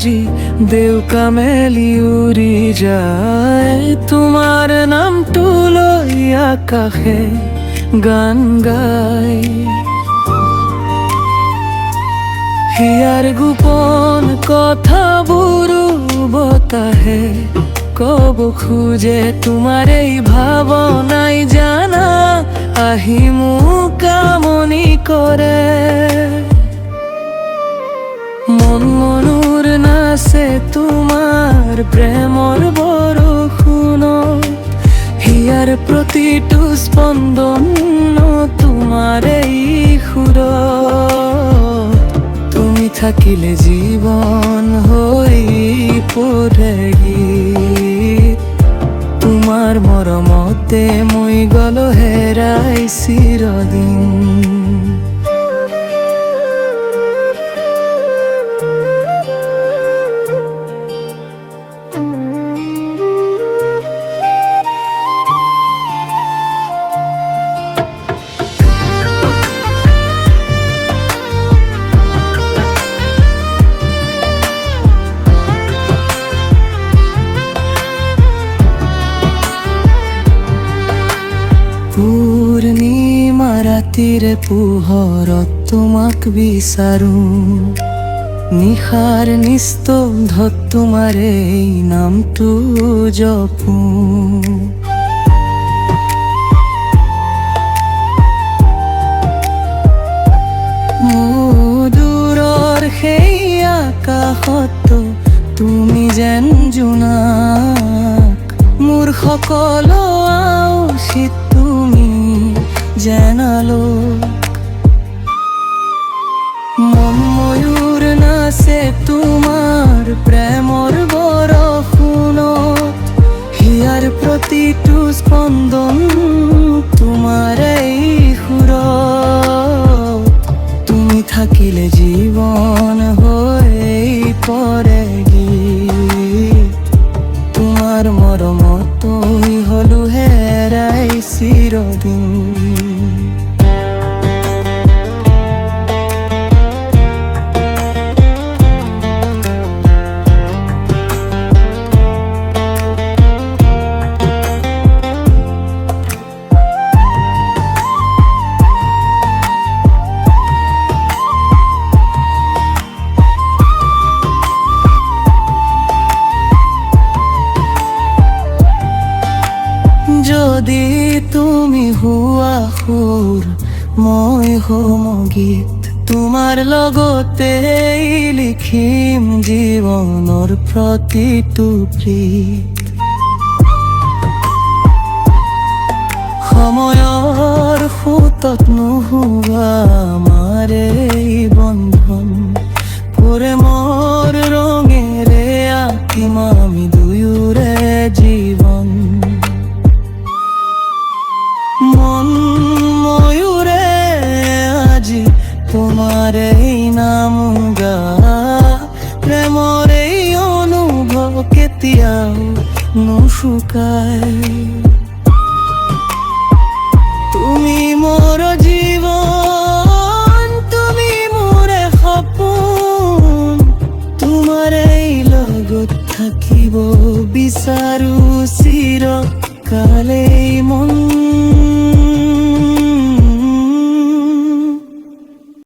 আজি দেউকা মেলি উৰি যায়, তোমাৰ নামটো লৈ আকাশে গান গায়। হিয়াৰ গোপন কথাবোৰো বতাহে কব খোজে, তোমাৰ এই ভাৱনাই জানা আহি মোক আমনি কৰে। মনুৰ নাচে তোমাৰ প্ৰেমৰ বৰষুণত, হিয়াৰ প্ৰতিটো স্পন্দন তোমাৰ এই সুৰত। তুমি থাকিলে জীৱন হৈ পৰে গীত, তোমাৰ মৰমতে মই গলো হেৰাই চিৰদিন। পূৰ্ণিমা ৰাতিৰ পোহৰত তোমাক বিচাৰো, নিশাৰ নিস্তব্ধত তোমাৰ এই নামটো জপো। দূৰৰ সেই আকাশত তুমি যেন জোনাক, মোৰ সকলো আওচিত তুমি যেন আলোক। ময়ূৰ নাচে তোমাৰ প্ৰেমৰ বৰষুণত, হিয়াৰ প্ৰতিটো স্পন্দন তোমাৰ এই সুৰত। তুমি থাকিলে জীৱন হৈ পৰে গীত, তোমাৰ মৰমত মই হলো হেৰাই চিৰদিন। যদি তুমি হোৱা সুৰ মই হম গীত, তোমাৰ লগতে লিখিম জীৱনৰ প্ৰতিটো গীত। সময়ৰ সোঁতত নোহোৱা আমাৰ এই বন্ধন, প্ৰেমৰ ৰঙেৰে আঁকিম আমি দুয়োৰে জীৱন। ময়ূৰে আজি তোমাৰ এই নাম গা, প্ৰেমৰ এই অনুভৱ কেতিয়াও নুশুকায়। তুমি মোৰ জীৱন, তুমি মোৰে সপোন, তোমাৰ এই লগত থাকিব বিচাৰো চিৰকালে মন